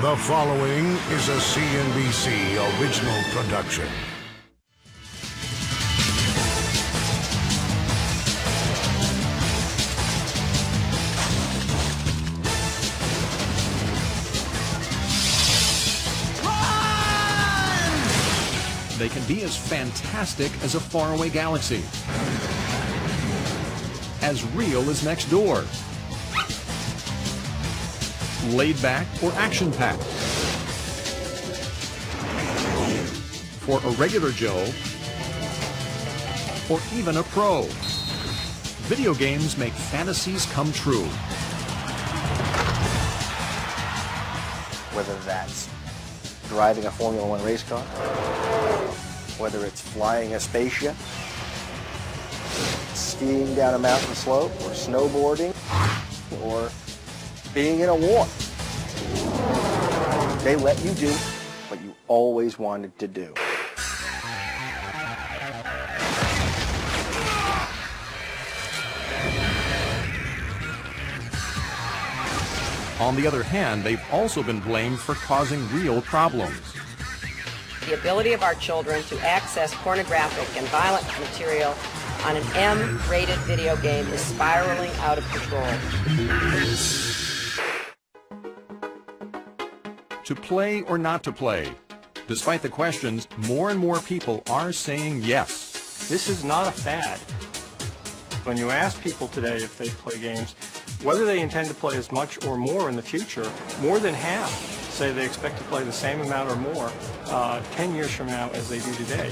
The following is a CNBC original production. They can be as fantastic as a faraway galaxy, as real as next door, laid back or action-packed. For a regular Joe, or even a pro, video games make fantasies come true. Whether that's driving a Formula One race car, whether it's flying a spaceship, skiing down a mountain slope, or snowboarding, or being in a war. They let you do what you always wanted to do. On the other hand, they've also been blamed for causing real problems. The ability of our children to access pornographic and violent material on an M-rated video game is spiraling out of control. To play or not to play? Despite the questions, more and more people are saying yes. This is not a fad. When you ask people today if they play games, whether they intend to play as much or more in the future, more than half say they expect to play the same amount or more 10 years from now as they do today.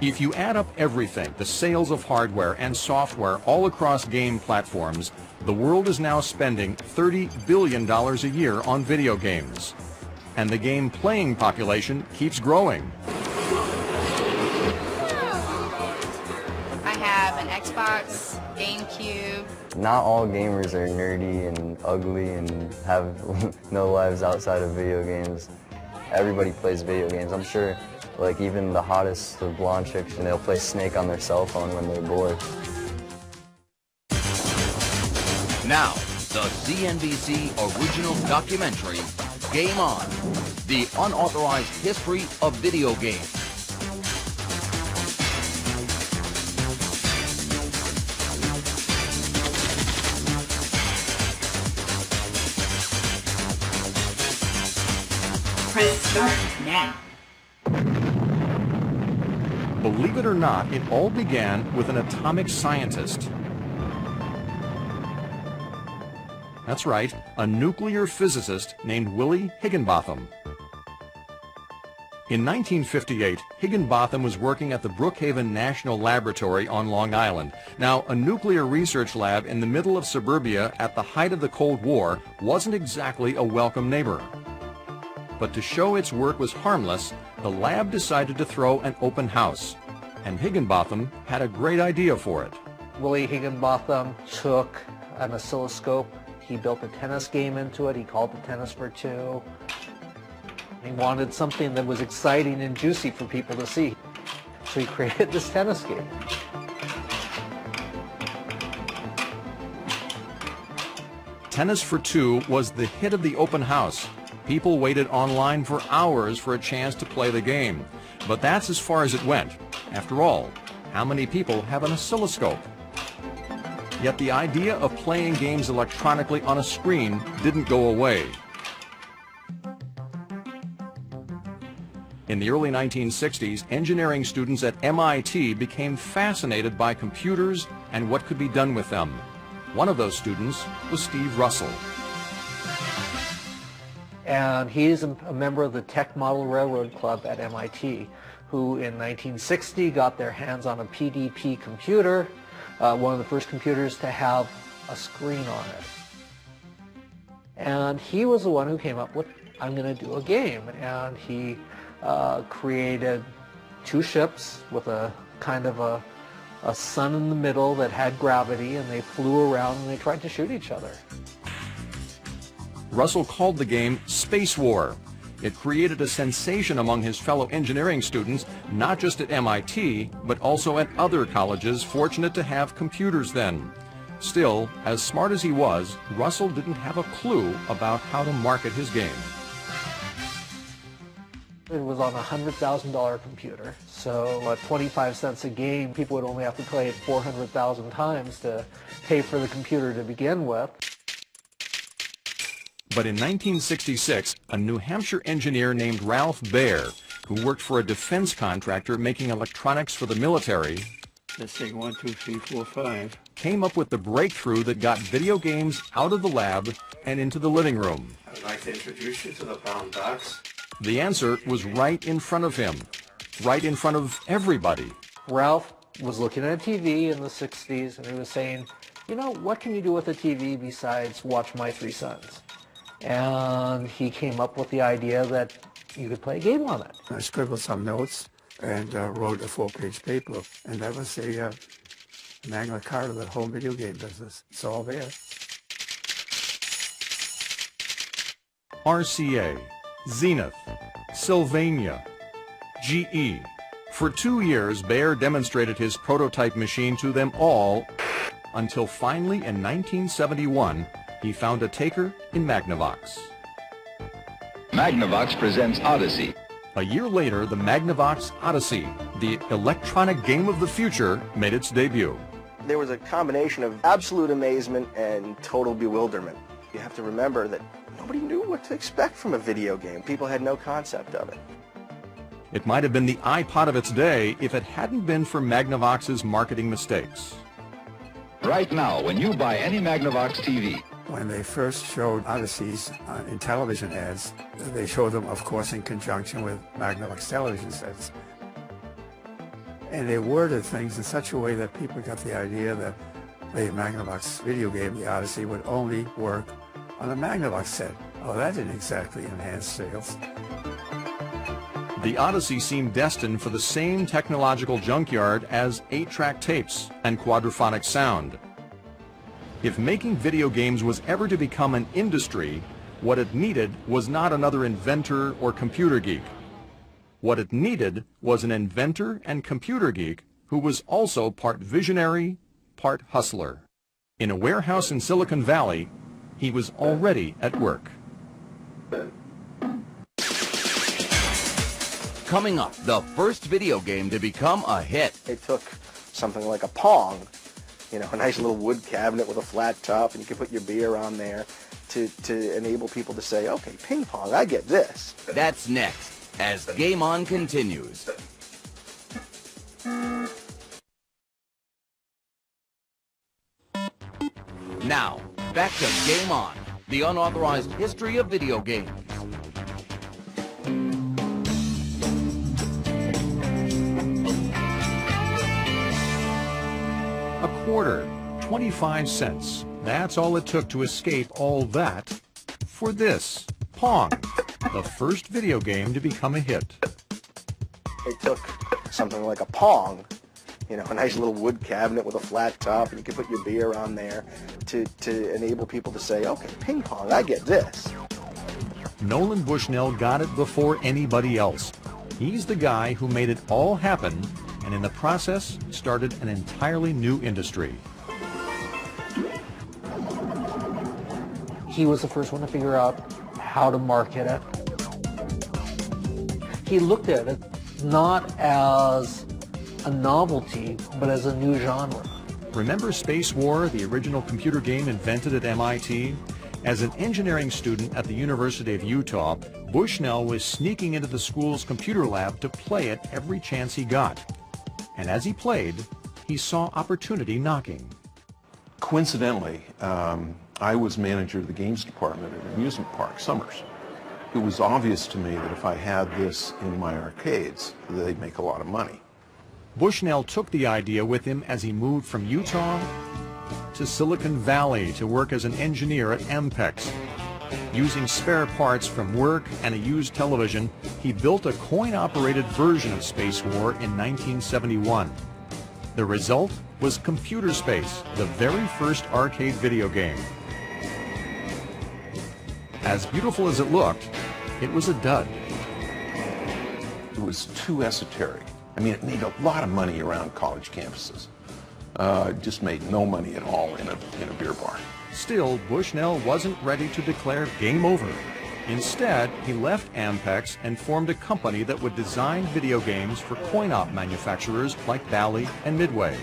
If you add up everything, the sales of hardware and software all across game platforms, the world is now spending $30 billion a year on video games. And the game playing population keeps growing. I have an Xbox, GameCube. Not all gamers are nerdy and ugly and have no lives outside of video games. Everybody plays video games. I'm sure like even the hottest of blonde chicks, and they'll play Snake on their cell phone when they're bored. Now, the CNBC original documentary, Game On, the unauthorized history of video games. Press start now. Believe it or not, it all began with an atomic scientist. That's right, a nuclear physicist named Willie Higginbotham. In 1958, Higginbotham was working at the Brookhaven National Laboratory on Long Island. Now, a nuclear research lab in the middle of suburbia at the height of the Cold War wasn't exactly a welcome neighbor. But to show its work was harmless, the lab decided to throw an open house, and Higginbotham had a great idea for it. Willie Higginbotham took an oscilloscope. He built a tennis game into it. He called it Tennis for Two. He wanted something that was exciting and juicy for people to see. So he created this tennis game. Tennis for Two was the hit of the open house. People waited online for hours for a chance to play the game. But that's as far as it went. After all, how many people have an oscilloscope? Yet the idea of playing games electronically on a screen didn't go away. In the early 1960s, engineering students at MIT became fascinated by computers and what could be done with them. One of those students was Steve Russell. And he's a member of the Tech Model Railroad Club at MIT, who in 1960 got their hands on a PDP computer, one of the first computers to have a screen on it. And he was the one who came up with, I'm going to do a game. And he created two ships with a kind of a sun in the middle that had gravity, and they flew around and they tried to shoot each other. Russell called the game Space War. It created a sensation among his fellow engineering students, not just at MIT, but also at other colleges fortunate to have computers then. Still, as smart as he was, Russell didn't have a clue about how to market his game. It was on a $100,000 computer, so at 25 cents a game, people would only have to play it 400,000 times to pay for the computer to begin with. But in 1966, a New Hampshire engineer named Ralph Baer, who worked for a defense contractor making electronics for the military, let's take 1, 2, 3, 4, 5, came up with the breakthrough that got video games out of the lab and into the living room. I'd like to introduce you to the brown ducks. The answer was right in front of him, right in front of everybody. Ralph was looking at a TV in the 60s and he was saying, you know, what can you do with a TV besides watch My Three Sons? And he came up with the idea that you could play a game on it. I scribbled some notes and wrote a 4-page paper, and that was a Magna Carta of the whole video game business. It's all there. RCA, Zenith, Sylvania, GE. For 2 years, Baer demonstrated his prototype machine to them all, until finally in 1971, he found a taker in Magnavox. Magnavox presents Odyssey. A year later, the Magnavox Odyssey, the electronic game of the future, made its debut. There was a combination of absolute amazement and total bewilderment. You have to remember that nobody knew what to expect from a video game. People had no concept of it. It might have been the iPod of its day if it hadn't been for Magnavox's marketing mistakes. Right now, when you buy any Magnavox TV, When they first showed Odysseys in television ads, they showed them, of course, in conjunction with Magnavox television sets. And they worded things in such a way that people got the idea that the Magnavox video game, the Odyssey, would only work on a Magnavox set. Oh, that didn't exactly enhance sales. The Odyssey seemed destined for the same technological junkyard as 8-track tapes and quadraphonic sound. If making video games was ever to become an industry, what it needed was not another inventor or computer geek. What it needed was an inventor and computer geek who was also part visionary, part hustler. In a warehouse in Silicon Valley, he was already at work. Coming up, the first video game to become a hit. It took something like a Pong, you know, a nice little wood cabinet with a flat top, and you could put your beer on there to enable people to say, okay, ping pong, I get this. That's next, as Game On continues. Now, back to Game On, the unauthorized history of video games. A quarter, 25 cents. That's all it took to escape all that for this, Pong, the first video game to become a hit. It took something like a Pong, you know, a nice little wood cabinet with a flat top, and you could put your beer on there to enable people to say, okay, ping pong, I get this. Nolan Bushnell got it before anybody else. He's the guy who made it all happen, and in the process started an entirely new industry. He was the first one to figure out how to market it. He looked at it not as a novelty, but as a new genre. Remember Space War, the original computer game invented at MIT? As an engineering student at the University of Utah, Bushnell was sneaking into the school's computer lab to play it every chance he got. And as he played, he saw opportunity knocking. Coincidentally, I was manager of the games department at an amusement park, Summers. It was obvious to me that if I had this in my arcades, they'd make a lot of money. Bushnell took the idea with him as he moved from Utah to Silicon Valley to work as an engineer at Ampex. Using spare parts from work and a used television, he built a coin-operated version of Space War in 1971. The result was Computer Space, the very first arcade video game. As beautiful as it looked, it was a dud. It was too esoteric. I mean, it made a lot of money around college campuses. Just made no money at all in a beer bar. Still, Bushnell wasn't ready to declare game over. Instead, he left Ampex and formed a company that would design video games for coin-op manufacturers like Bally and Midway.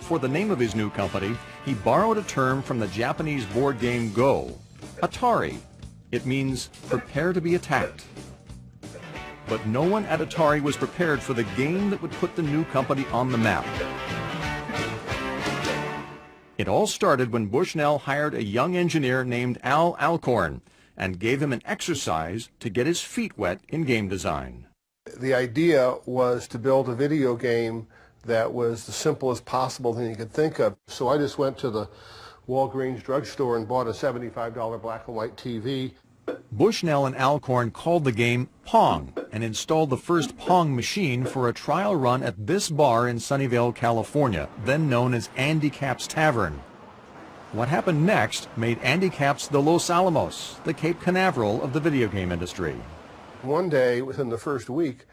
For the name of his new company, he borrowed a term from the Japanese board game Go, Atari. It means prepare to be attacked. But no one at Atari was prepared for the game that would put the new company on the map. It all started when Bushnell hired a young engineer named Al Alcorn and gave him an exercise to get his feet wet in game design. The idea was to build a video game that was the simplest possible thing you could think of. So I just went to the Walgreens drugstore and bought a $75 black and white TV. Bushnell and Alcorn called the game Pong and installed the first Pong machine for a trial run at this bar in Sunnyvale, California, then known as Andy Capp's Tavern. What happened next made Andy Capp's the Los Alamos, the Cape Canaveral of the video game industry. One day, within the first week,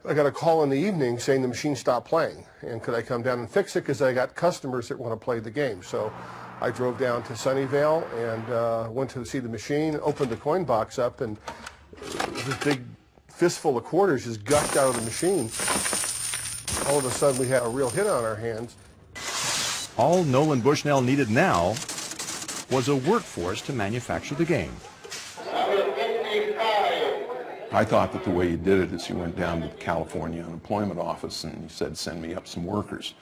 I got a call in the evening saying the machine stopped playing, and could I come down and fix it because I got customers that want to play the game. So I drove down to Sunnyvale and went to see the machine, opened the coin box up, and this big fistful of quarters just gushed out of the machine. All of a sudden we had a real hit on our hands. All Nolan Bushnell needed now was a workforce to manufacture the game. I thought that the way you did it is you went down to the California unemployment office and you said, send me up some workers.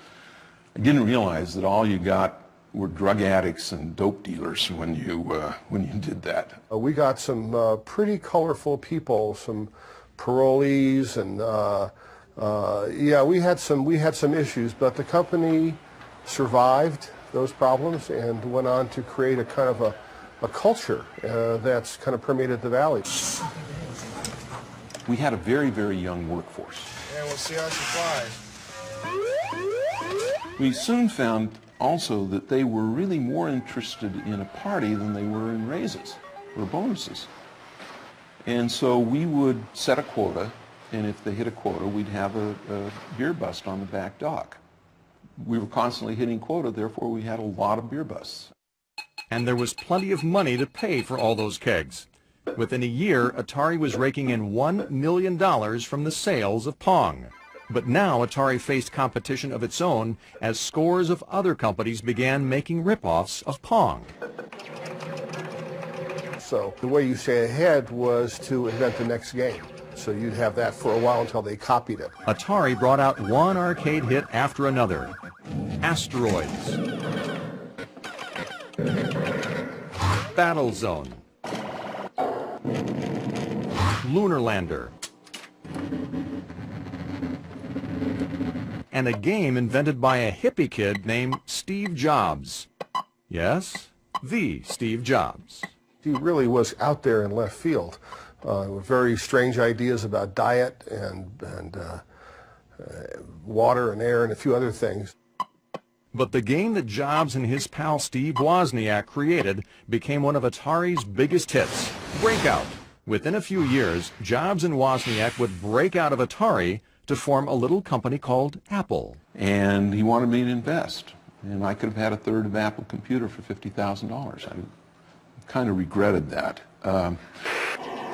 I didn't realize that all you got were drug addicts and dope dealers when you did that. We got some pretty colorful people, some parolees, and yeah, we had some issues, but the company survived those problems and went on to create a kind of a culture that's kind of permeated the valley. We had a very, very young workforce. And we'll see our supplies. We soon found also that they were really more interested in a party than they were in raises or bonuses. And so we would set a quota, and if they hit a quota, we'd have a beer bust on the back dock. We were constantly hitting quota, therefore we had a lot of beer busts. And there was plenty of money to pay for all those kegs. Within a year, Atari was raking in $1 million from the sales of Pong. But now Atari faced competition of its own as scores of other companies began making rip-offs of Pong. So the way you stay ahead was to invent the next game. So you'd have that for a while until they copied it. Atari brought out one arcade hit after another. Asteroids. Battle Zone. Lunar Lander. And a game invented by a hippie kid named Steve Jobs. Yes, the Steve Jobs. He really was out there in left field. With very strange ideas about diet and water and air and a few other things. But the game that Jobs and his pal Steve Wozniak created became one of Atari's biggest hits, Breakout. Within a few years, Jobs and Wozniak would break out of Atari to form a little company called Apple. And he wanted me to invest. And I could have had a third of Apple Computer for $50,000. I kind of regretted that.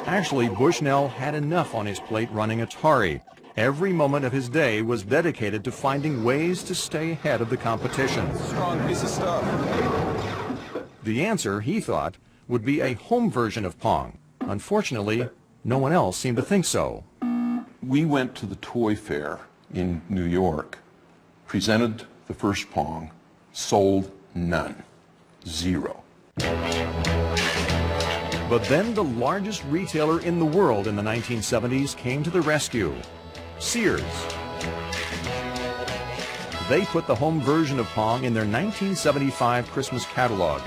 Actually, Bushnell had enough on his plate running Atari. Every moment of his day was dedicated to finding ways to stay ahead of the competition. Strong piece of stuff. The answer, he thought, would be a home version of Pong. Unfortunately, no one else seemed to think so. We went to the toy fair in New York, presented the first Pong, sold none. Zero. But then the largest retailer in the world in the 1970s came to the rescue, Sears. They put the home version of Pong in their 1975 Christmas catalog.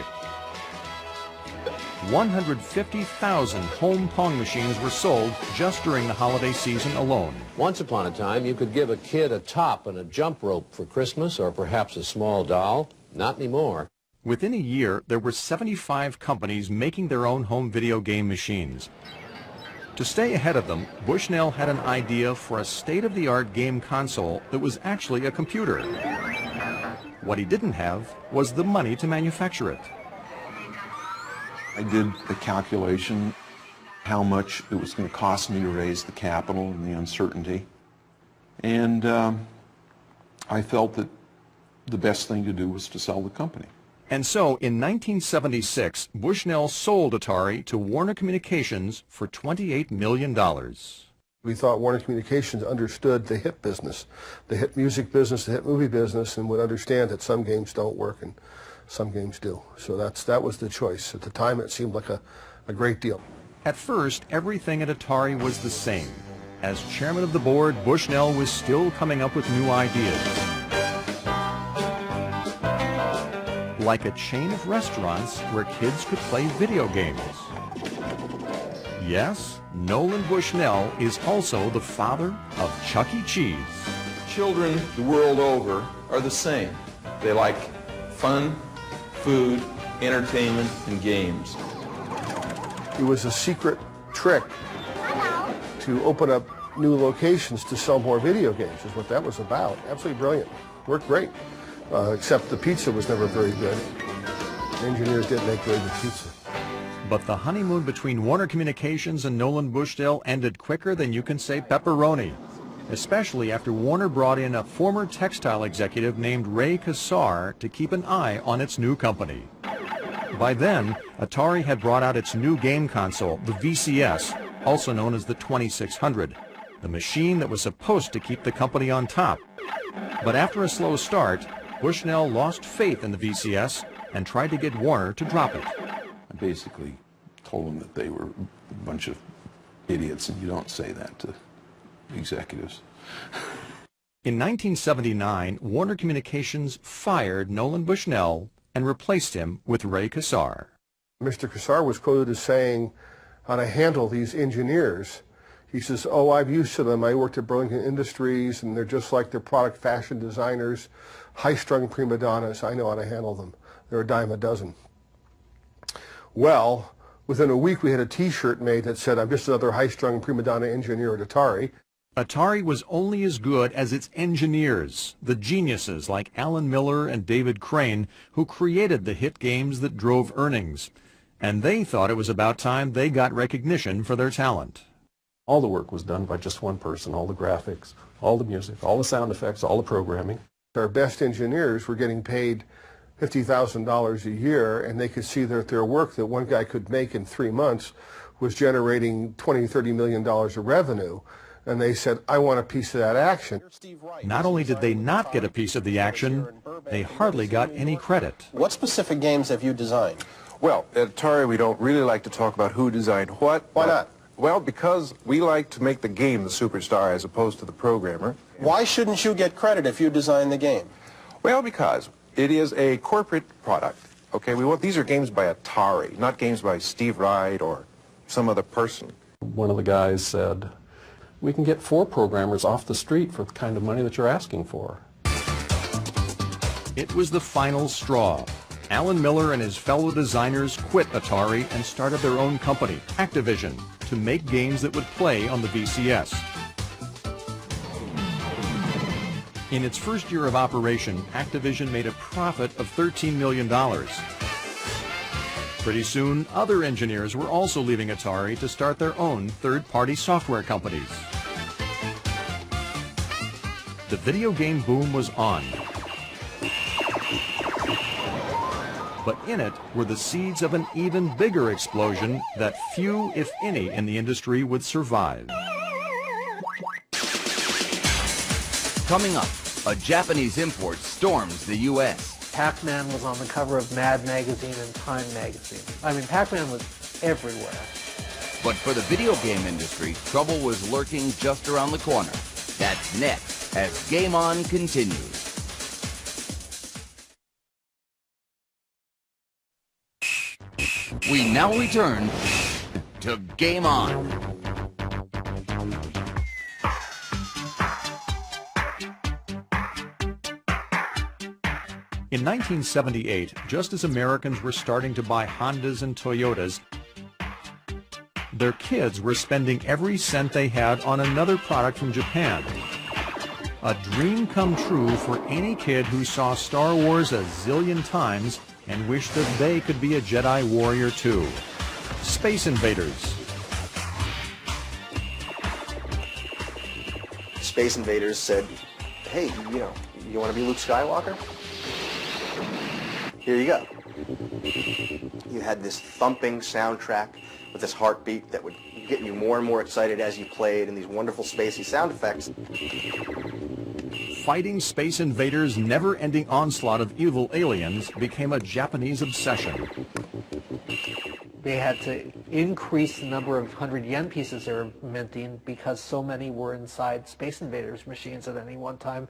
150,000 home Pong machines were sold just during the holiday season alone. Once upon a time, you could give a kid a top and a jump rope for Christmas, or perhaps a small doll. Not anymore. Within a year, there were 75 companies making their own home video game machines. To stay ahead of them, Bushnell had an idea for a state-of-the-art game console that was actually a computer. What he didn't have was the money to manufacture it. I did the calculation, how much it was going to cost me to raise the capital and the uncertainty. And I felt that the best thing to do was to sell the company. And so, in 1976, Bushnell sold Atari to Warner Communications for $28 million. We thought Warner Communications understood the hit business, the hit music business, the hit movie business, and would understand that some games don't work and some games do. So that was the choice. At the time, it seemed like a great deal. At first, everything at Atari was the same. As chairman of the board, Bushnell was still coming up with new ideas. Like a chain of restaurants where kids could play video games. Yes, Nolan Bushnell is also the father of Chuck E. Cheese. Children the world over are the same. They like fun, food, entertainment, and games. It was a secret trick to open up new locations to sell more video games, is what that was about. Absolutely brilliant. Worked great. Except the pizza was never very good. The engineers didn't make very good pizza. But the honeymoon between Warner Communications and Nolan Bushnell ended quicker than you can say pepperoni, especially after Warner brought in a former textile executive named Ray Kassar to keep an eye on its new company. By then, Atari had brought out its new game console, the VCS, also known as the 2600, the machine that was supposed to keep the company on top. But after a slow start, Bushnell lost faith in the VCS and tried to get Warner to drop it. I basically told them that they were a bunch of idiots, and you don't say that to executives. In 1979, Warner Communications fired Nolan Bushnell and replaced him with Ray Kassar. Mr. Kassar was quoted as saying, how to handle these engineers. He says, oh, I'm used to them. I worked at Burlington Industries, and they're just like their product fashion designers, high-strung prima donnas. I know how to handle them. They're a dime a dozen. Well, within a week, we had a T-shirt made that said, I'm just another high-strung prima donna engineer at Atari. Atari was only as good as its engineers, the geniuses like Alan Miller and David Crane, who created the hit games that drove earnings. And they thought it was about time they got recognition for their talent. All the work was done by just one person, all the graphics, all the music, all the sound effects, all the programming. Our best engineers were getting paid $50,000 a year, and they could see that their work that one guy could make in 3 months was generating $20, $30 million of revenue. And they said, I want a piece of that action. Not only did they not get a piece of the action, they hardly got any credit. What specific games have you designed? Well, at Atari, we don't really like to talk about who designed what. Why not? Well, because we like to make the game the superstar as opposed to the programmer. Why shouldn't you get credit if you design the game? Well, because it is a corporate product. Okay, these are games by Atari, not games by Steve Wright or some other person. One of the guys said, we can get 4 programmers off the street for the kind of money that you're asking for. It was the final straw. Alan Miller and his fellow designers quit Atari and started their own company, Activision, to make games that would play on the VCS. In its first year of operation, Activision made a profit of $13 million. Pretty soon, other engineers were also leaving Atari to start their own third-party software companies. The video game boom was on. But in it were the seeds of an even bigger explosion that few, if any, in the industry would survive. Coming up, a Japanese import storms the U.S. Pac-Man was on the cover of Mad Magazine and Time Magazine. I mean, Pac-Man was everywhere. But for the video game industry, trouble was lurking just around the corner. That's next, as Game On continues. We now return to Game On. In 1978, just as Americans were starting to buy Hondas and Toyotas, their kids were spending every cent they had on another product from Japan. A dream come true for any kid who saw Star Wars a zillion times and wished that they could be a Jedi warrior too. Space Invaders. Space Invaders said, hey, you want to be Luke Skywalker? Here you go. You had this thumping soundtrack with this heartbeat that would get you more and more excited as you played, and these wonderful spacey sound effects. Fighting Space Invaders' never-ending onslaught of evil aliens became a Japanese obsession. They had to increase the number of 100 yen pieces they were minting because so many were inside Space Invaders machines at any one time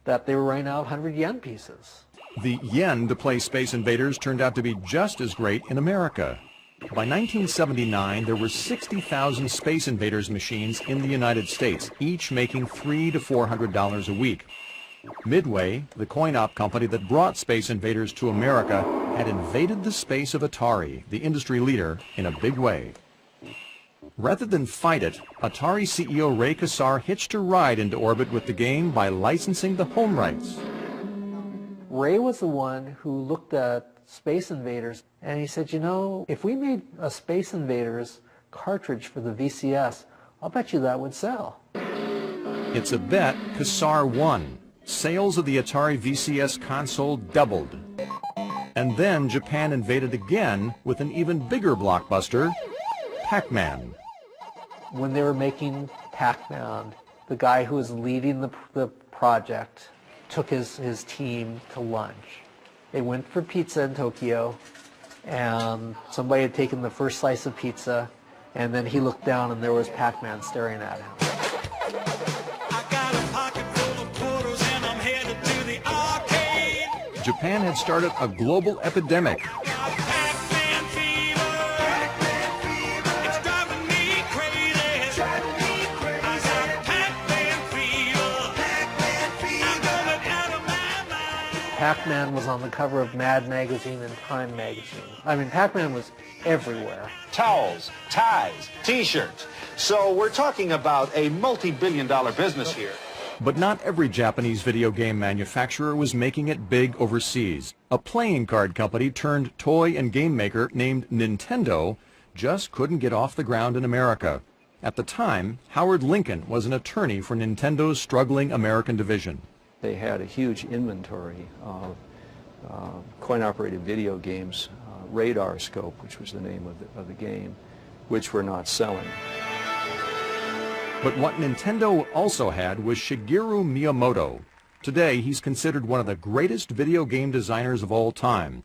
that they were running out of 100 yen pieces. The yen to play Space Invaders turned out to be just as great in America. By 1979, there were 60,000 Space Invaders machines in the United States, each making $300 to $400 a week. Midway, the coin-op company that brought Space Invaders to America, had invaded the space of Atari, the industry leader, in a big way. Rather than fight it, Atari CEO Ray Kassar hitched a ride into orbit with the game by licensing the home rights. Ray was the one who looked at Space Invaders and he said, if we made a Space Invaders cartridge for the VCS, I'll bet you that would sell. It's a bet Kassar won. Sales of the Atari VCS console doubled. And then Japan invaded again with an even bigger blockbuster, Pac-Man. When they were making Pac-Man, the guy who was leading the project took his team to lunch. They went for pizza in Tokyo, and somebody had taken the first slice of pizza, and then he looked down and there was Pac-Man staring at him. Japan had started a global epidemic. Pac-Man was on the cover of Mad Magazine and Time Magazine. I mean, Pac-Man was everywhere. Towels, ties, T-shirts. So we're talking about a multi-billion-dollar business here. But not every Japanese video game manufacturer was making it big overseas. A playing card company turned toy and game maker named Nintendo just couldn't get off the ground in America. At the time, Howard Lincoln was an attorney for Nintendo's struggling American division. They had a huge inventory of coin-operated video games, Radar Scope, which was the name of the game, which were not selling. But what Nintendo also had was Shigeru Miyamoto. Today, he's considered one of the greatest video game designers of all time.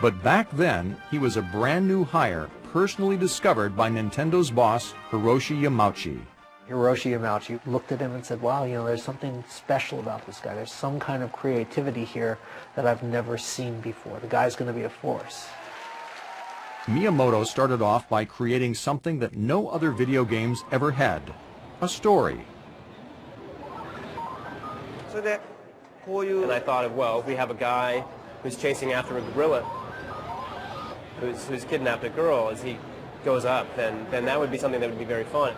But back then, he was a brand new hire, personally discovered by Nintendo's boss, Hiroshi Yamauchi. Hiroshi Yamauchi looked at him and said, wow, there's something special about this guy. There's some kind of creativity here that I've never seen before. The guy's going to be a force. Miyamoto started off by creating something that no other video games ever had, a story. And I thought, well, if we have a guy who's chasing after a gorilla, who's kidnapped a girl as he goes up, then that would be something that would be very fun.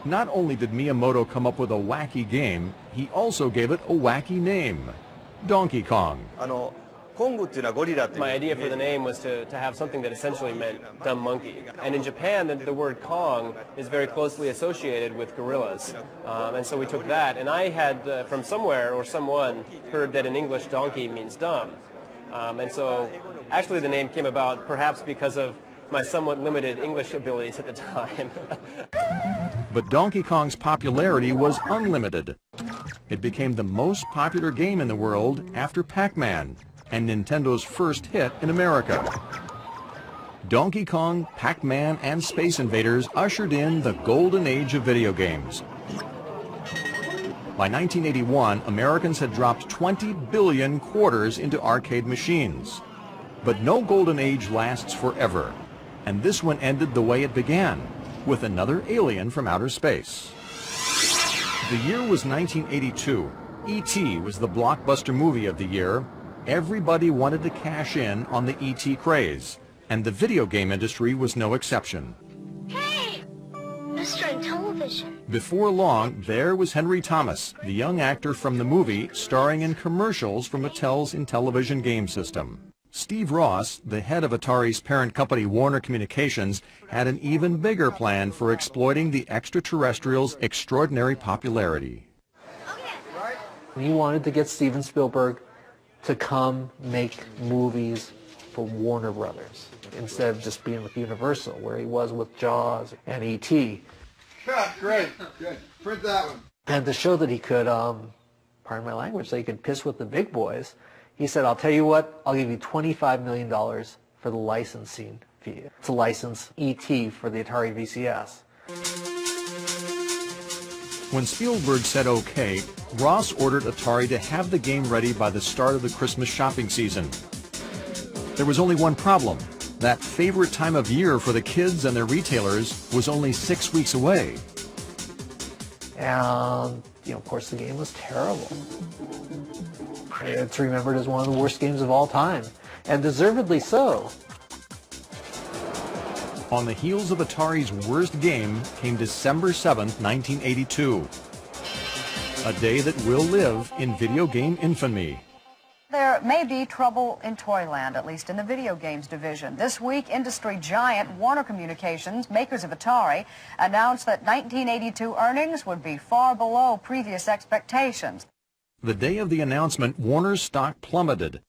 Not only did Miyamoto come up with a wacky game, he also gave it a wacky name, Donkey Kong. My idea for the name was to have something that essentially meant dumb monkey. And in Japan, the word Kong is very closely associated with gorillas. And so we took that, and I had, from somewhere or someone, heard that in English donkey means dumb. And so actually the name came about perhaps because of my somewhat limited English abilities at the time. But Donkey Kong's popularity was unlimited. It became the most popular game in the world after Pac-Man, and Nintendo's first hit in America. Donkey Kong, Pac-Man, and Space Invaders ushered in the golden age of video games. By 1981, Americans had dropped 20 billion quarters into arcade machines. But no golden age lasts forever, and this one ended the way it began, with another alien from outer space. The year was 1982. E.T. was the blockbuster movie of the year. Everybody wanted to cash in on the E.T. craze, and the video game industry was no exception. Hey! Destroying television. Before long, there was Henry Thomas, the young actor from the movie, starring in commercials for Mattel's Intellivision game system. Steve Ross, the head of Atari's parent company Warner Communications, had an even bigger plan for exploiting the extraterrestrials' extraordinary popularity. He wanted to get Steven Spielberg to come make movies for Warner Brothers instead of just being with Universal, where he was with Jaws and E.T. Great. Good. Print that one. And to show that he could, pardon my language, that he could piss with the big boys, he said, I'll tell you what, I'll give you $25 million for the licensing fee to license E.T. for the Atari VCS. When Spielberg said okay, Ross ordered Atari to have the game ready by the start of the Christmas shopping season. There was only one problem. That favorite time of year for the kids and their retailers was only 6 weeks away. And, of course, the game was terrible. It's remembered as one of the worst games of all time, and deservedly so. On the heels of Atari's worst game came December 7th, 1982. A day that will live in video game infamy. There may be trouble in Toyland, at least in the video games division. This week, industry giant Warner Communications, makers of Atari, announced that 1982 earnings would be far below previous expectations. The day of the announcement, Warner's stock plummeted.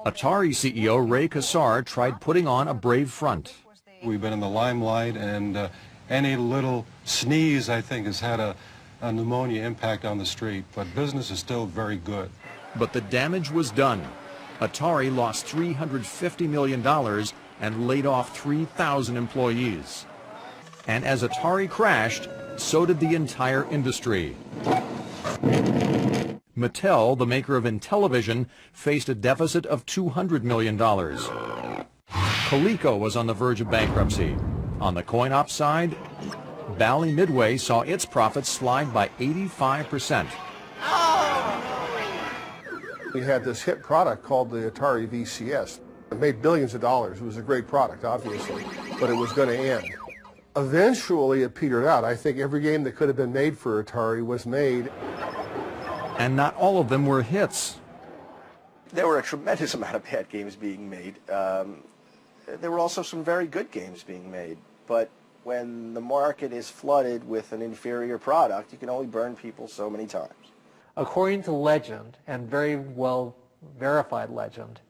Atari CEO Ray Kassar tried putting on a brave front. We've been in the limelight, and any little sneeze, I think, has had a pneumonia impact on the street, but business is still very good. But the damage was done. Atari lost $350 million and laid off 3,000 employees. And as Atari crashed, so did the entire industry. Mattel, the maker of Intellivision, faced a deficit of $200 million. Coleco was on the verge of bankruptcy. On the coin-op side, Bally Midway saw its profits slide by 85%. We had this hit product called the Atari VCS. It made billions of dollars. It was a great product, obviously, but it was going to end. Eventually, it petered out. I think every game that could have been made for Atari was made. And not all of them were hits. There were a tremendous amount of bad games being made. There were also some very good games being made. But when the market is flooded with an inferior product, you can only burn people so many times. According to legend, and very well verified legend,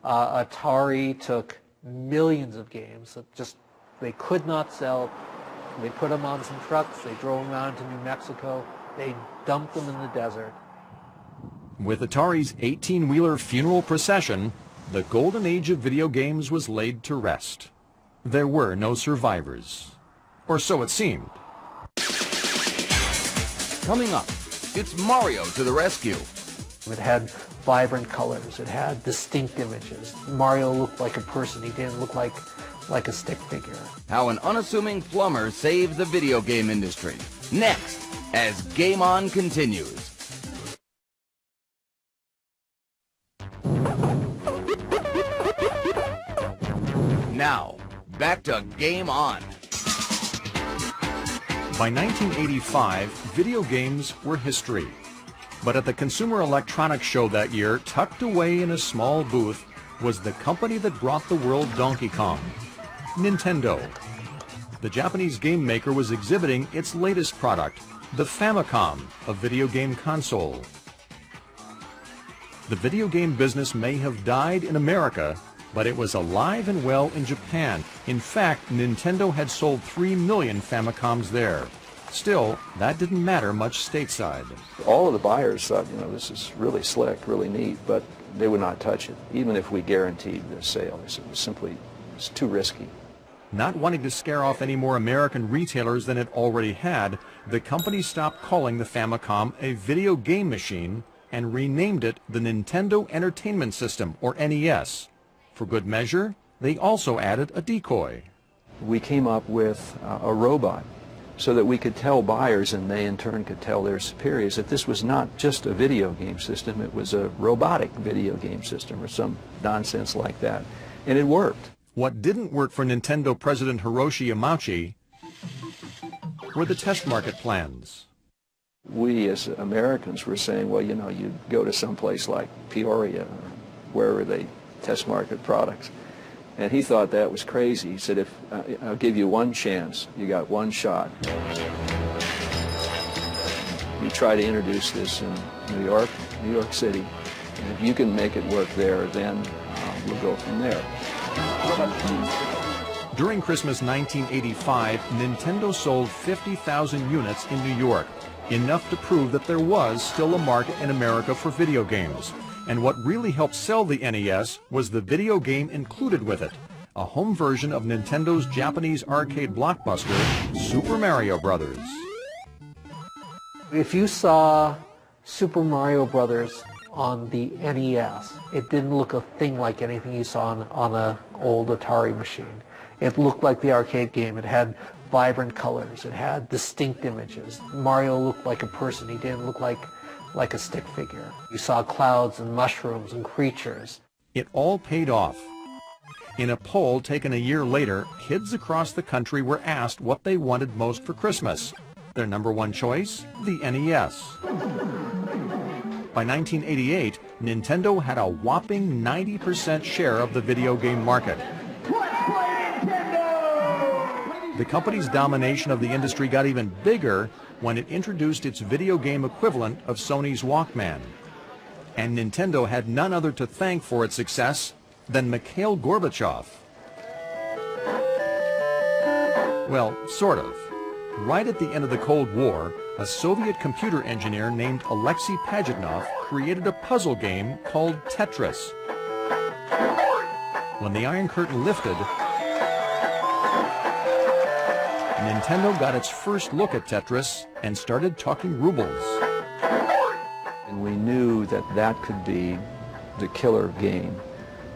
Atari took millions of games that just they could not sell. They put them on some trucks, they drove them out into New Mexico, they dumped them in the desert. With Atari's 18-wheeler funeral procession, the golden age of video games was laid to rest. There were no survivors. Or so it seemed. Coming up, it's Mario to the rescue. It had vibrant colors. It had distinct images. Mario looked like a person. He didn't look like a stick figure. How an unassuming plumber saved the video game industry. Next, as Game On continues. Now, back to Game On. By 1985, video games were history. But at the Consumer Electronics Show that year, tucked away in a small booth, was the company that brought the world Donkey Kong, Nintendo. The Japanese game maker was exhibiting its latest product, the Famicom, a video game console. The video game business may have died in America, but it was alive and well in Japan. In fact, Nintendo had sold 3 million Famicoms there. Still, that didn't matter much stateside. All of the buyers thought, this is really slick, really neat, but they would not touch it, even if we guaranteed the sale. It was it's too risky. Not wanting to scare off any more American retailers than it already had, the company stopped calling the Famicom a video game machine and renamed it the Nintendo Entertainment System, or NES. For good measure, they also added a decoy. We came up with a robot so that we could tell buyers, and they in turn could tell their superiors, that this was not just a video game system, it was a robotic video game system or some nonsense like that. And it worked. What didn't work for Nintendo President Hiroshi Yamauchi were the test market plans. We as Americans were saying, well, you know, you go to some place like Peoria, or wherever they test market products. And he thought that was crazy. He said, if I'll give you one chance, you got one shot. You try to introduce this in New York City, and if you can make it work there, then we'll go from there. During Christmas 1985, Nintendo sold 50,000 units in New York, enough to prove that there was still a market in America for video games. And what really helped sell the NES was the video game included with it, a home version of Nintendo's Japanese arcade blockbuster, Super Mario Brothers. If you saw Super Mario Brothers on the NES, it didn't look a thing like anything you saw on an old Atari machine. It looked like the arcade game. It had vibrant colors. It had distinct images. Mario looked like a person. He didn't look like a stick figure. You saw clouds and mushrooms and creatures. It all paid off. In a poll taken a year later, kids across the country were asked what they wanted most for Christmas. Their number one choice, the NES. By 1988, Nintendo had a whopping 90% share of the video game market. The company's domination of the industry got even bigger when it introduced its video game equivalent of Sony's Walkman. And Nintendo had none other to thank for its success than Mikhail Gorbachev. Well, sort of. Right at the end of the Cold War, a Soviet computer engineer named Alexei Pajitnov created a puzzle game called Tetris. When the Iron Curtain lifted, Nintendo got its first look at Tetris and started talking rubles. And we knew that that could be the killer game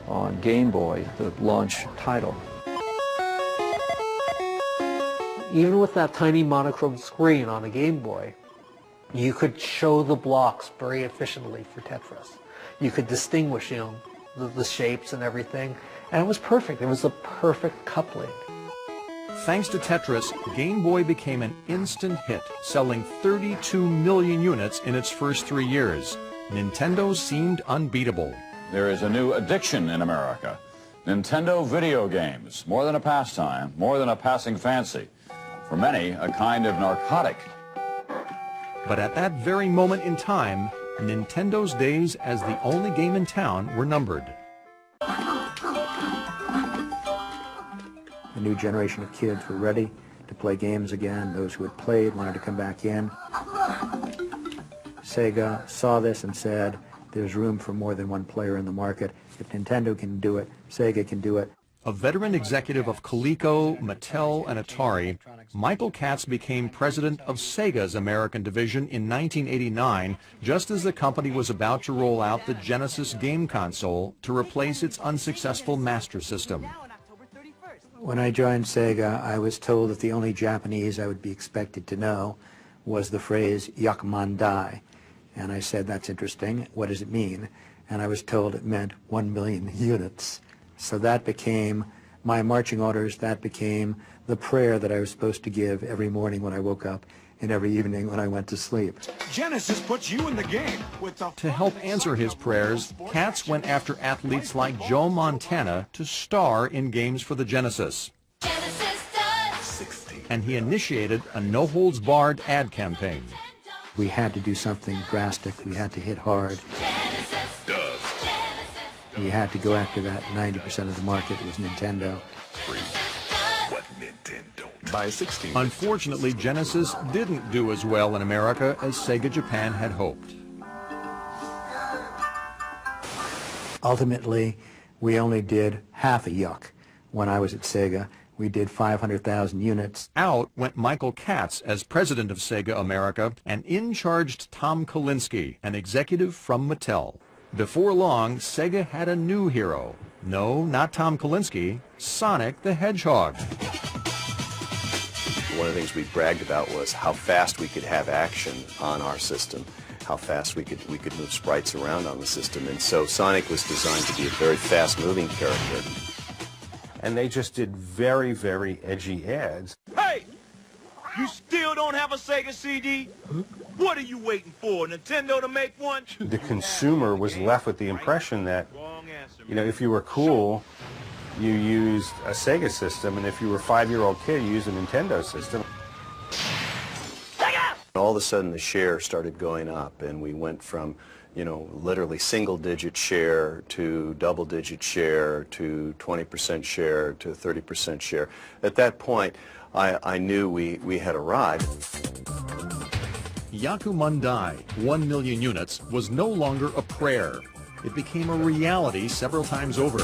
on Game Boy, the launch title. Even with that tiny monochrome screen on a Game Boy, you could show the blocks very efficiently for Tetris. You could distinguish, you know, the shapes and everything, and it was perfect. It was the perfect coupling. Thanks to Tetris, Game Boy became an instant hit, selling 32 million units in its first 3 years. Nintendo seemed unbeatable. There is a new addiction in America. Nintendo video games, more than a pastime, more than a passing fancy. For many, a kind of narcotic. But at that very moment in time, Nintendo's days as the only game in town were numbered. A new generation of kids were ready to play games again. Those who had played wanted to come back in. Sega saw this and said, there's room for more than one player in the market. If Nintendo can do it, Sega can do it. A veteran executive of Coleco, Mattel, and Atari, Michael Katz became president of Sega's American division in 1989, just as the company was about to roll out the Genesis game console to replace its unsuccessful Master System. When I joined Sega, I was told that the only Japanese I would be expected to know was the phrase Yakumandai. And I said, that's interesting. What does it mean? And I was told it meant 1 million units. So that became my marching orders. That became the prayer that I was supposed to give every morning when I woke up and every evening when I went to sleep. Genesis puts you in the game with the... To help answer his prayers, Katz went after athletes like Joe Montana to star in games for the Genesis. And he initiated a no-holds-barred ad campaign. We had to do something drastic. We had to hit hard. We had to go after that 90% of the market was Nintendo. By 16. Unfortunately, Genesis didn't do as well in America as Sega Japan had hoped. Ultimately, we only did half a yuck. When I was at Sega, we did 500,000 units. Out went Michael Katz as president of Sega America, and in charged Tom Kalinske, an executive from Mattel. Before long, Sega had a new hero. No, not Tom Kalinske, Sonic the Hedgehog. One of the things we bragged about was how fast we could have action on our system, how fast we could move sprites around on the system, and so Sonic was designed to be a very fast-moving character. And they just did very, very edgy ads. Hey! You still don't have a Sega CD? What are you waiting for, Nintendo to make one? The consumer was left with the impression that, you know, if you were cool, you used a Sega system, and if you were a 5-year-old kid, you used a Nintendo system. All of a sudden the share started going up, and we went from, you know, literally single-digit share to double-digit share to 20% share to 30% share. At that point, I knew we had arrived. Yakumandai, 1 million units, was no longer a prayer. It became a reality several times over.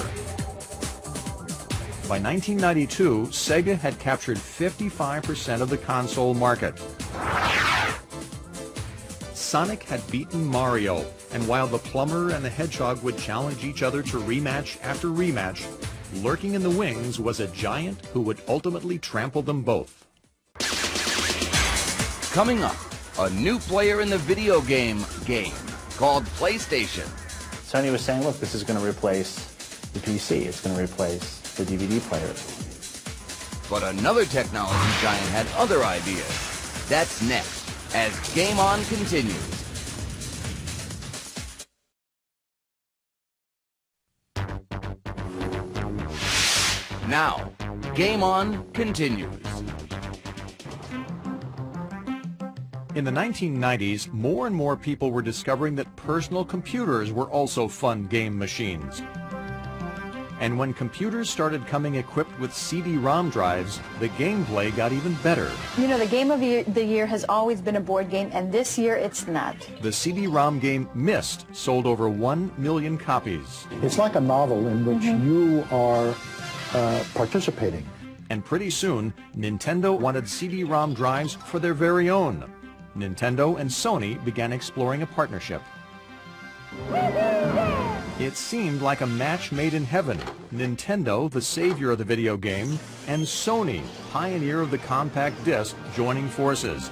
By 1992, Sega had captured 55% of the console market. Sonic had beaten Mario, and while the Plumber and the Hedgehog would challenge each other to rematch after rematch, lurking in the wings was a giant who would ultimately trample them both. Coming up, a new player in the video game called PlayStation. Sony was saying, look, this is going to replace the PC. It's going to replace the DVD player. But another technology giant had other ideas. That's next, as Game On continues. Now, Game On continues. In the 1990s, more and more people were discovering that personal computers were also fun game machines. And when computers started coming equipped with CD-ROM drives, the gameplay got even better. You know, the game of the year has always been a board game, and this year it's not. The CD-ROM game Myst sold over 1 million copies. It's like a novel in which you are participating. And pretty soon, Nintendo wanted CD-ROM drives for their very own. Nintendo and Sony began exploring a partnership. It seemed like a match made in heaven. Nintendo, the savior of the video game, and Sony, pioneer of the compact disc, joining forces.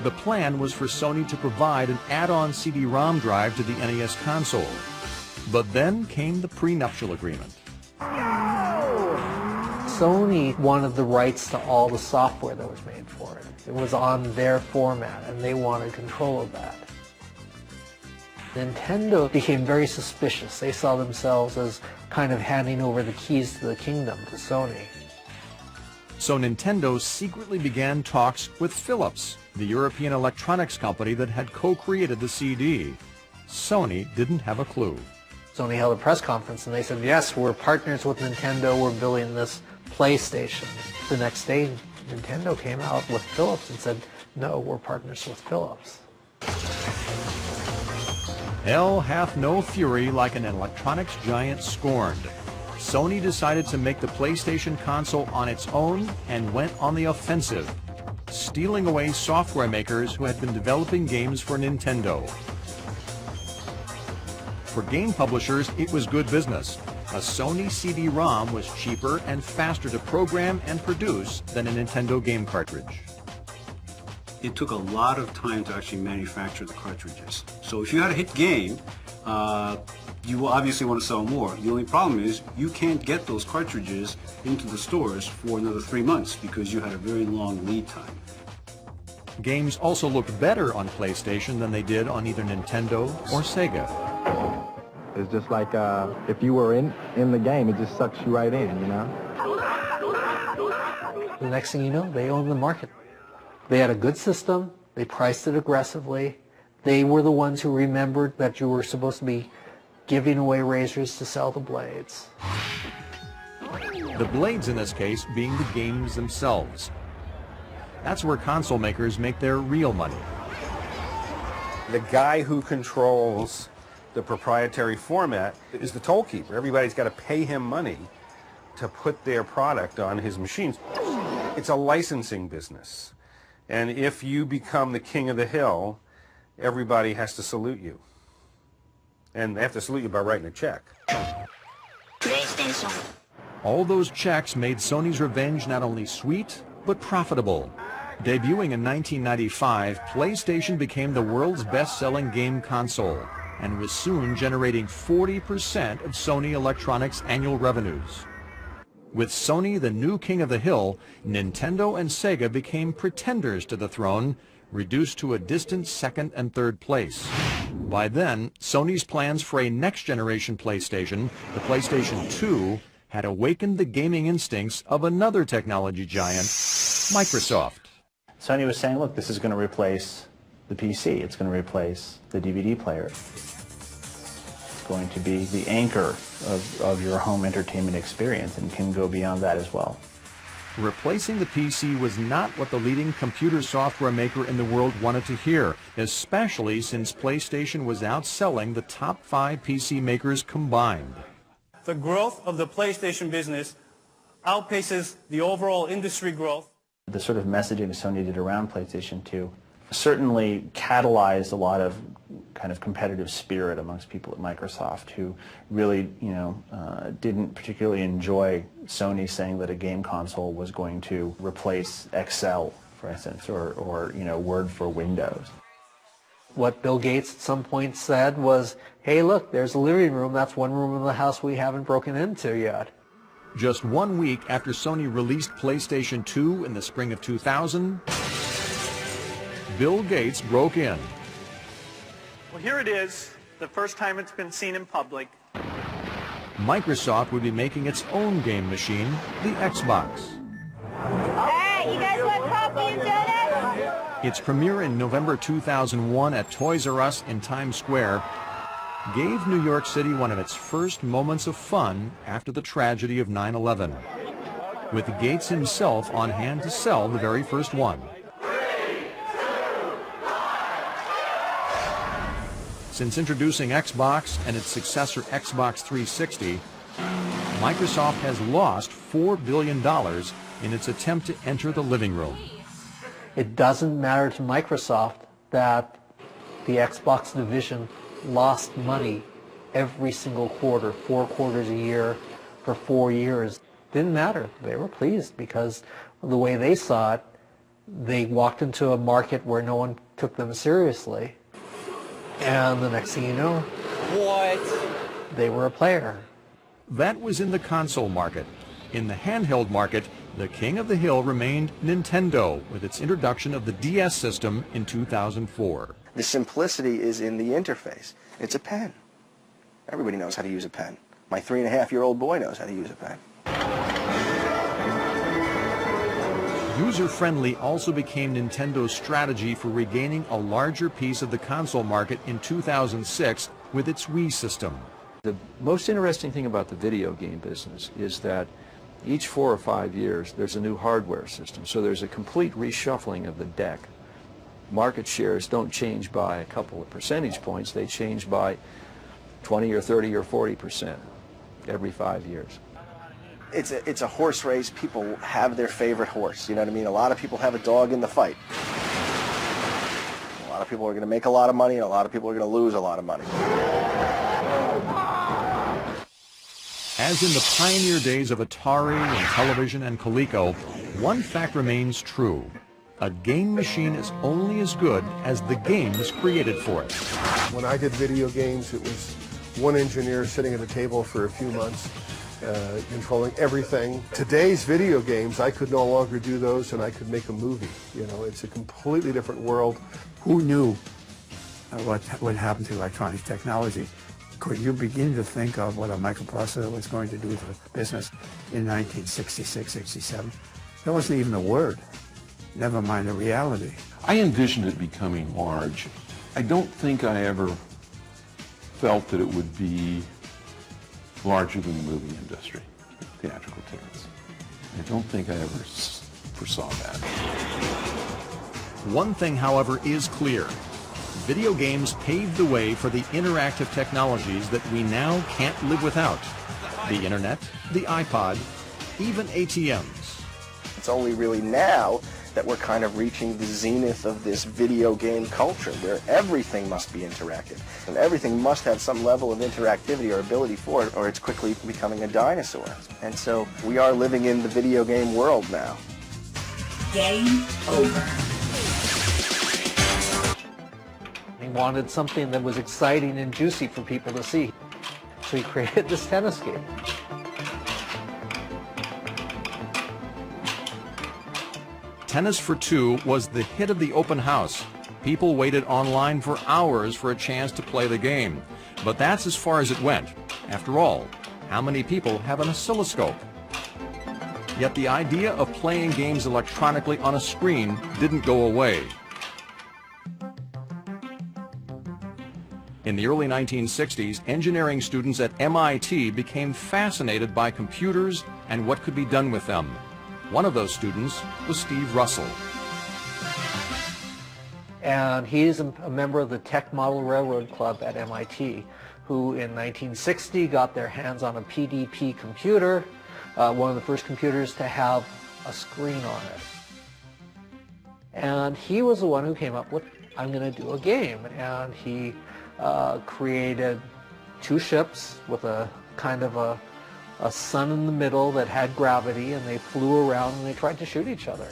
The plan was for Sony to provide an add-on CD-ROM drive to the NES console. But then came the prenuptial agreement. Sony wanted the rights to all the software that was made for it. It was on their format, and they wanted control of that. Nintendo became very suspicious. They saw themselves as kind of handing over the keys to the kingdom to Sony. So Nintendo secretly began talks with Philips, the European electronics company that had co-created the CD. Sony didn't have a clue. Sony held a press conference and they said, yes, we're partners with Nintendo, we're building this PlayStation. The next day, Nintendo came out with Philips and said, no, we're partners with Philips. Hell hath no fury like an electronics giant scorned. Sony decided to make the PlayStation console on its own and went on the offensive, stealing away software makers who had been developing games for Nintendo. For game publishers, it was good business. A Sony CD-ROM was cheaper and faster to program and produce than a Nintendo game cartridge. It took a lot of time to actually manufacture the cartridges. So if you had a hit game, you will obviously want to sell more. The only problem is you can't get those cartridges into the stores for another 3 months because you had a very long lead time. Games also looked better on PlayStation than they did on either Nintendo or Sega. It's just like if you were in the game, it just sucks you right in, you know? The next thing you know, they owned the market. They had a good system, they priced it aggressively, they were the ones who remembered that you were supposed to be giving away razors to sell the blades. The blades in this case being the games themselves. That's where console makers make their real money. The guy who controls the proprietary format is the toll keeper. Everybody's got to pay him money to put their product on his machines. It's a licensing business. And if you become the king of the hill, everybody has to salute you. And they have to salute you by writing a check. PlayStation. All those checks made Sony's revenge not only sweet, but profitable. Debuting in 1995, PlayStation became the world's best-selling game console and was soon generating 40% of Sony Electronics' annual revenues. With Sony the new king of the hill, Nintendo and Sega became pretenders to the throne, reduced to a distant second and third place. By then, Sony's plans for a next-generation PlayStation, the PlayStation 2, had awakened the gaming instincts of another technology giant, Microsoft. Sony was saying, look, this is going to replace the PC. It's going to replace the DVD player. It's going to be the anchor of your home entertainment experience and can go beyond that as well. Replacing the PC was not what the leading computer software maker in the world wanted to hear, especially since PlayStation was outselling the top 5 PC makers combined. The growth of the PlayStation business outpaces the overall industry growth. The sort of messaging Sony did around PlayStation 2 certainly catalyzed a lot of kind of competitive spirit amongst people at Microsoft who really, didn't particularly enjoy Sony saying that a game console was going to replace Excel, for instance, or Word for Windows. What Bill Gates at some point said was, hey, look, there's a living room. That's one room in the house we haven't broken into yet. Just 1 week after Sony released PlayStation 2 in the spring of 2000, Bill Gates broke in. Well, here it is, the first time it's been seen in public. Microsoft would be making its own game machine, the Xbox. Hey, you guys want coffee and donuts? Its premiere in November 2001 at Toys R Us in Times Square gave New York City one of its first moments of fun after the tragedy of 9/11, with Gates himself on hand to sell the very first one. Since introducing Xbox and its successor Xbox 360, Microsoft has lost $4 billion in its attempt to enter the living room. It doesn't matter to Microsoft that the Xbox division lost money every single quarter, 4 quarters a year for 4 years. Didn't matter. They were pleased because of the way they saw it. They walked into a market where no one took them seriously. And the next thing you know, they were a player. That was in the console market. In the handheld market, the king of the hill remained Nintendo with its introduction of the DS system in 2004. The simplicity is in the interface. It's a pen. Everybody knows how to use a pen. My 3.5-year-old boy knows how to use a pen. User-friendly also became Nintendo's strategy for regaining a larger piece of the console market in 2006 with its Wii system. The most interesting thing about the video game business is that each 4 or 5 years there's a new hardware system, so there's a complete reshuffling of the deck. Market shares don't change by a couple of percentage points, they change by 20 or 30 or 40% every 5 years. It's a horse race. People have their favorite horse. You know what I mean? A lot of people have a dog in the fight. A lot of people are going to make a lot of money, and a lot of people are going to lose a lot of money. As in the pioneer days of Atari and television and Coleco, one fact remains true. A game machine is only as good as the games created for it. When I did video games, it was one engineer sitting at a table for a few months, controlling everything. Today's video games, I could no longer do those, and I could make a movie. You know, it's a completely different world. Who knew what would happen to electronic technology? Could you begin to think of what a microprocessor was going to do to business in 1966, 67? There wasn't even a word, never mind a reality. I envisioned it becoming large. I don't think I ever felt that it would be larger than the movie industry, theatrical tickets. I don't think I ever foresaw that. One thing, however, is clear. Video games paved the way for the interactive technologies that we now can't live without. The internet, the iPod, even ATMs. It's only really now that we're kind of reaching the zenith of this video game culture where everything must be interactive and everything must have some level of interactivity or ability for it, or it's quickly becoming a dinosaur. And so we are living in the video game world now. Game over. He wanted something that was exciting and juicy for people to see, so he created this tennis game. Tennis for Two was the hit of the open house. People waited online for hours for a chance to play the game. But that's as far as it went. After all, how many people have an oscilloscope? Yet the idea of playing games electronically on a screen didn't go away. In the early 1960s, engineering students at MIT became fascinated by computers and what could be done with them. One of those students was Steve Russell. And he's a member of the Tech Model Railroad Club at MIT, who in 1960 got their hands on a PDP computer, one of the first computers to have a screen on it. And he was the one who came up with, I'm going to do a game. And he created two ships with a kind of a sun in the middle that had gravity, and they flew around and they tried to shoot each other.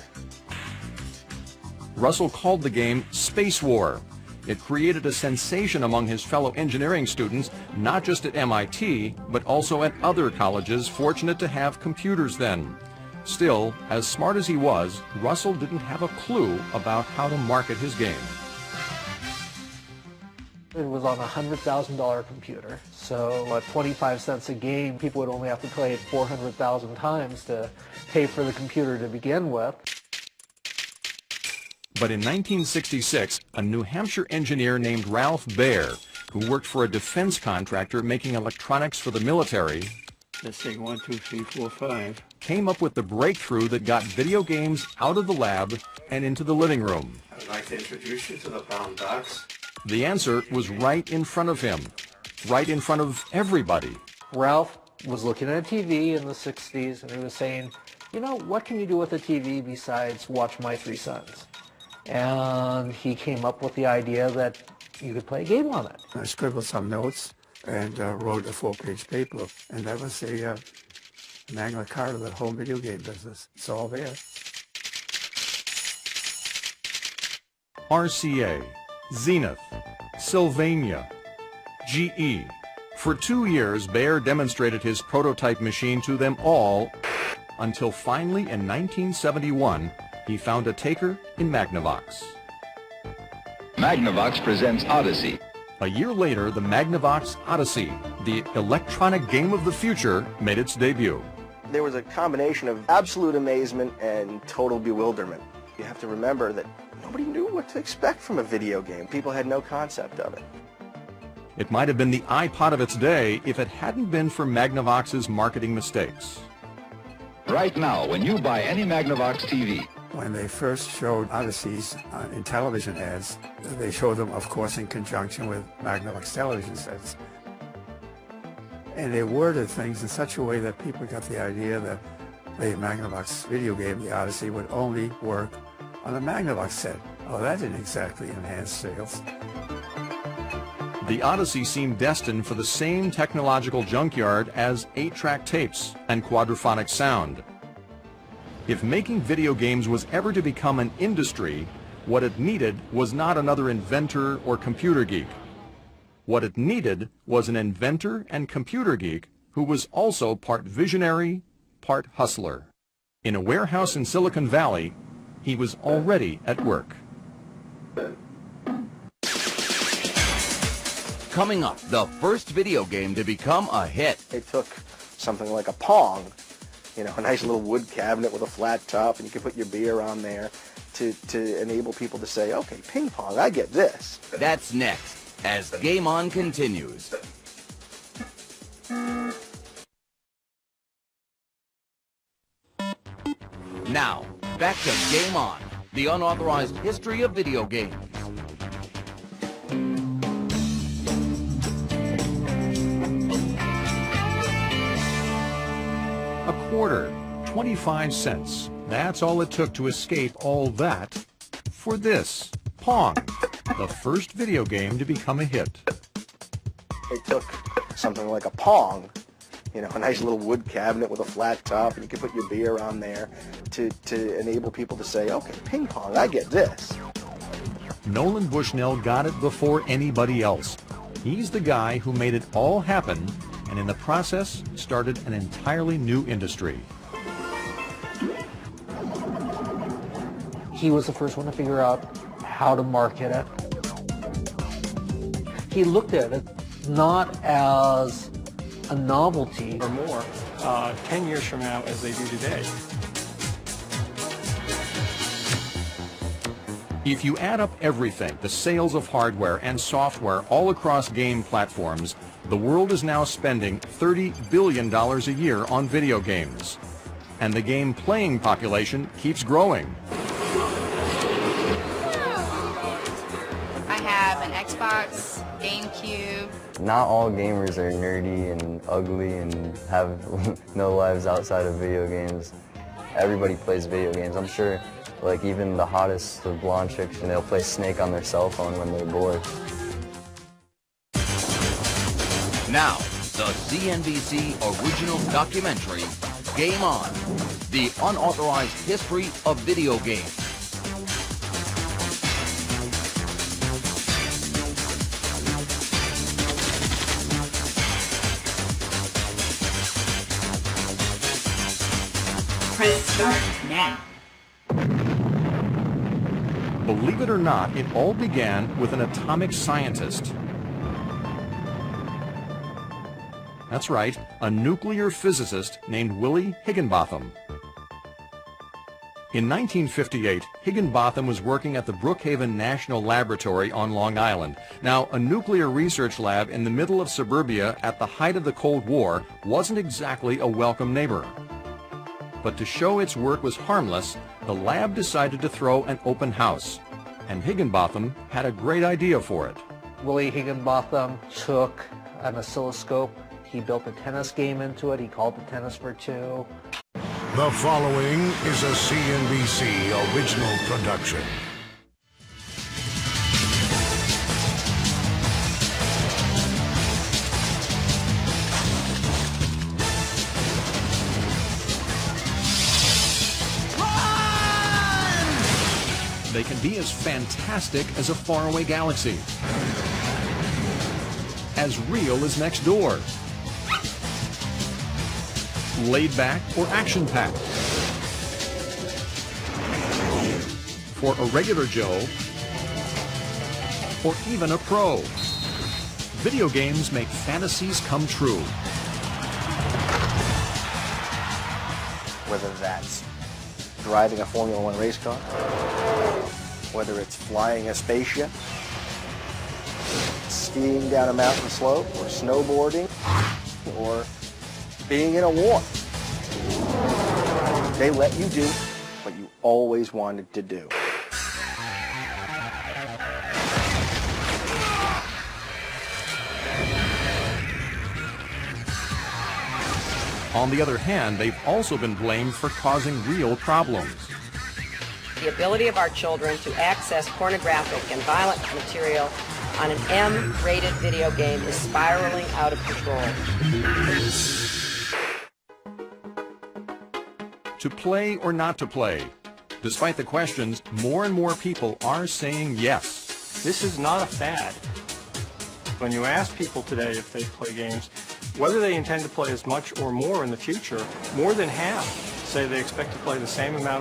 Russell called the game Space War. It created a sensation among his fellow engineering students, not just at MIT, but also at other colleges fortunate to have computers then. Still, as smart as he was, Russell didn't have a clue about how to market his game. It was on a $100,000 computer, so at 25 cents a game, people would only have to play it 400,000 times to pay for the computer to begin with. But in 1966, a New Hampshire engineer named Ralph Baer, who worked for a defense contractor making electronics for the military, Let's say 1, 2, 3, 4, 5. came up with the breakthrough that got video games out of the lab and into the living room. I'd like to introduce you to the brown ducks. The answer was right in front of him, right in front of everybody. Ralph was looking at a TV in the 60s and he was saying, you know, what can you do with a TV besides watch My Three Sons? And he came up with the idea that you could play a game on it. I scribbled some notes and wrote a 4-page paper, and that was the Magna Carta of the whole video game business. It's all there. RCA, Zenith, Sylvania, GE. For 2 years, Baer demonstrated his prototype machine to them all, until finally in 1971, he found a taker in Magnavox. Magnavox presents Odyssey. A year later, the Magnavox Odyssey, the electronic game of the future, made its debut. There was a combination of absolute amazement and total bewilderment. You have to remember that nobody knew what to expect from a video game. People had no concept of it. It might have been the iPod of its day if it hadn't been for Magnavox's marketing mistakes. Right now, when you buy any Magnavox TV, When they first showed Odysseys in television ads, they showed them, of course, in conjunction with Magnavox television sets. And they worded things in such a way that people got the idea that the Magnavox video game, the Odyssey, would only work on a Magnavox set. Oh, that didn't exactly enhance sales. The Odyssey seemed destined for the same technological junkyard as 8-track tapes and quadraphonic sound. If making video games was ever to become an industry, what it needed was not another inventor or computer geek. What it needed was an inventor and computer geek who was also part visionary, part hustler. In a warehouse in Silicon Valley, he was already at work. Coming up, the first video game to become a hit. It took something like a Pong, you know, a nice little wood cabinet with a flat top, and you could put your beer on there to enable people to say, okay, ping pong, I get this. That's next, as Game On continues. Now, back to Game On, the unauthorized history of video games. A quarter, 25 cents. That's all it took to escape all that for this, Pong, the first video game to become a hit. It took something like a Pong, you know, a nice little wood cabinet with a flat top, and you could put your beer on there to enable people to say, okay, ping pong, I get this. Nolan Bushnell got it before anybody else. He's the guy who made it all happen, and in the process started an entirely new industry. He was the first one to figure out how to market it. He looked at it not as a novelty. Or more 10 years from now as they do today. If you add up everything, the sales of hardware and software all across game platforms, the world is now spending $30 billion a year on video games. And the game playing population keeps growing. I have an Xbox, GameCube. Not all gamers are nerdy and ugly and have no lives outside of video games. Everybody plays video games. I'm sure like even the hottest of blonde chicks, and they'll play Snake on their cell phone when they're bored. Now, the CNBC original documentary, Game On, the unauthorized history of video games. Press start now. Believe it or not, it all began with an atomic scientist. That's right, a nuclear physicist named Willie Higginbotham. In 1958, Higginbotham was working at the Brookhaven National Laboratory on Long Island. Now, a nuclear research lab in the middle of suburbia at the height of the Cold War wasn't exactly a welcome neighbor. But to show its work was harmless, the lab decided to throw an open house. And Higginbotham had a great idea for it. Willie Higginbotham took an oscilloscope. He built a tennis game into it. He called it Tennis for Two. The following is a CNBC original production. They can be as fantastic as a faraway galaxy, as real as next door, laid back or action-packed, for a regular Joe, or even a pro. Video games make fantasies come true. Whether that's driving a Formula One race car, whether it's flying a spaceship, skiing down a mountain slope, or snowboarding, or being in a war. They let you do what you always wanted to do. On the other hand, they've also been blamed for causing real problems. The ability of our children to access pornographic and violent material on an M-rated video game is spiraling out of control. To play or not to play? Despite the questions, more and more people are saying yes. This is not a fad. When you ask people today if they play games, whether they intend to play as much or more in the future, more than half say they expect to play the same amount